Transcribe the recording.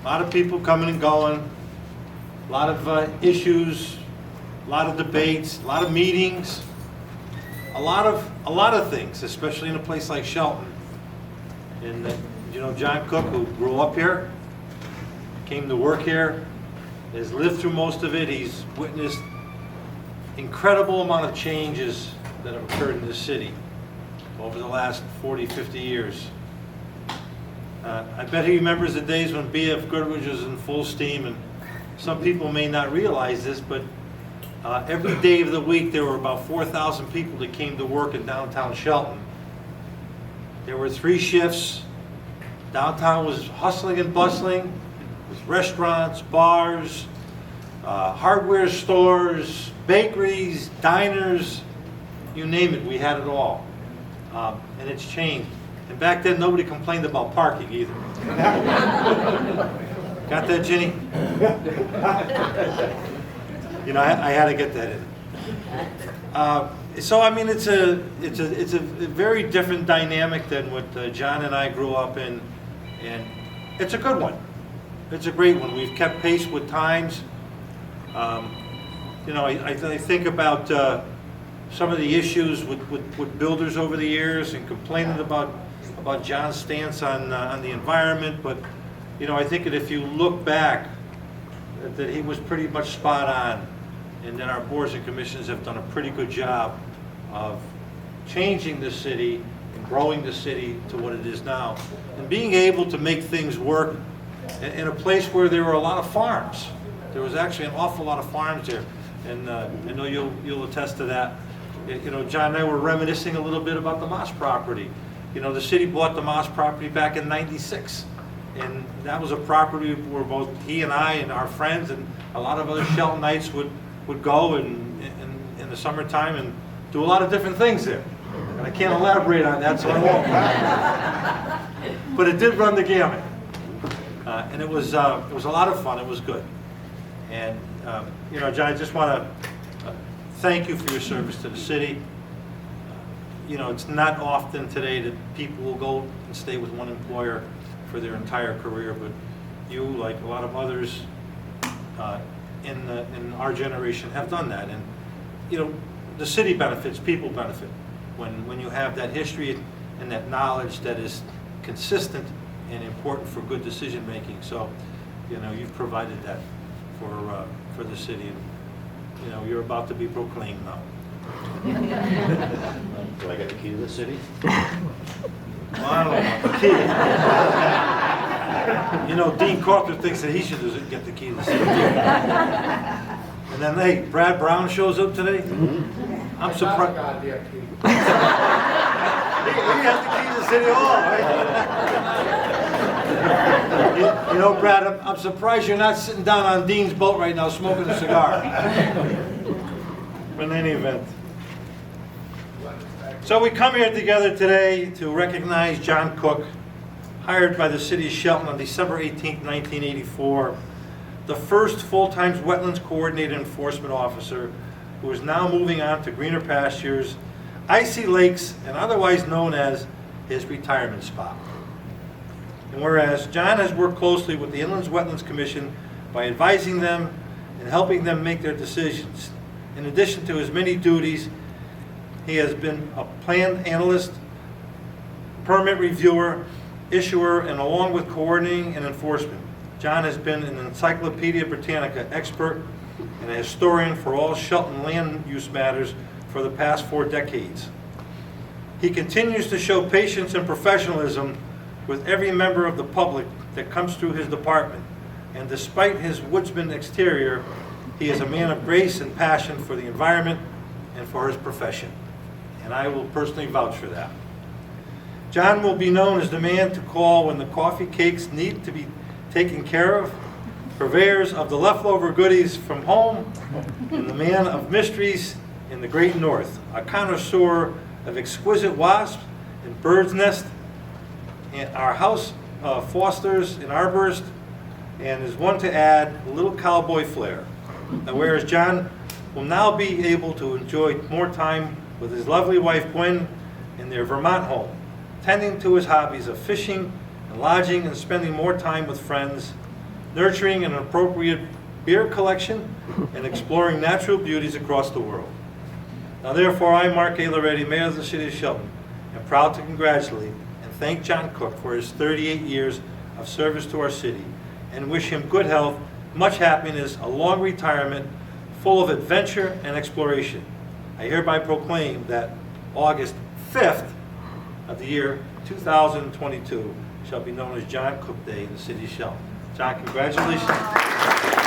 lot of people coming and going, a lot of issues, a lot of debates, a lot of meetings, a lot of things, especially in a place like Shelton. And you know, John Cook, who grew up here, came to work here, has lived through most of it. He's witnessed incredible amount of changes that have occurred in this city over the last 40, 50 years. I bet he remembers the days when B.F. Goodrich was in full steam, and some people may not realize this, but every day of the week there were about 4,000 people that came to work in downtown Shelton. There were 3 shifts. Downtown was hustling and bustling with restaurants, bars, hardware stores, bakeries, diners, you name it, we had it all. And it's changed. And back then, nobody complained about parking either. Got that, Ginny? You know, I had to get that in. So I mean, it's a very different dynamic than what John and I grew up in, and it's a good one. It's a great one. We've kept pace with times. You know, I think about some of the issues with builders over the years and complaining about John's stance on the environment, but you know, I think that if you look back, that he was pretty much spot on, and that our boards and commissions have done a pretty good job of changing the city and growing the city to what it is now, and being able to make things work in a place where there were a lot of farms. There was actually an awful lot of farms there, and I know you'll attest to that. You know, John and I were reminiscing a little bit about the Moss property. You know, the city bought the Moss property back in '96, and that was a property where both he and I and our friends and a lot of other Sheltonites would go in the summertime and do a lot of different things there. And I can't elaborate on that, so I won't. But it did run the gamut, and it was a lot of fun. It was good. And you know, John, I just want to thank you for your service to the city. You know, it's not often today that people will go and stay with one employer for their entire career, but you, like a lot of others in our generation, have done that. And you know, the city benefits, people benefit when you have that history and that knowledge that is consistent and important for good decision making. So, you know, you've provided that for the city, and you know, you're about to be proclaimed now. Do I get the key to the city? Well, I don't know, the key. You know, Dean Carter thinks that he should get the key to the city. And then, hey, Brad Brown shows up today. I'm surprised. He has the key to the city hall, right? You know, Brad, I'm surprised you're not sitting down on Dean's boat right now smoking a cigar. But in any event. So we come here together today to recognize John Cook, hired by the city of Shelton on December 18, 1984, the first full-time wetlands coordinator enforcement officer, who is now moving on to greener pastures, icy lakes, and otherwise known as his retirement spot. And whereas John has worked closely with the Inland Wetlands Commission by advising them and helping them make their decisions, in addition to his many duties, he has been a plan analyst, permit reviewer, issuer, and along with coordinating and enforcement, John has been an Encyclopedia Britannica expert and a historian for all Shelton land use matters for the past 4 decades. He continues to show patience and professionalism with every member of the public that comes through his department, and despite his woodsman exterior, he is a man of grace and passion for the environment and for his profession. And I will personally vouch for that. John will be known as the man to call when the coffee cakes need to be taken care of, purveyors of the leftover goodies from home, and the man of mysteries in the great north, a connoisseur of exquisite wasps and bird's nest, and our house fosters and arborist, and is one to add a little cowboy flair. Now, whereas John will now be able to enjoy more time with his lovely wife Gwen in their Vermont home, tending to his hobbies of fishing and lodging and spending more time with friends, nurturing an appropriate beer collection, and exploring natural beauties across the world. Now therefore, I, Mark A. Loretti, Mayor of the City of Shelton, am proud to congratulate and thank John Cook for his 38 years of service to our city, and wish him good health, much happiness, a long retirement, full of adventure and exploration. I hereby proclaim that August 5th of the year 2022 shall be known as John Cook Day in the City of Shelton. John, congratulations.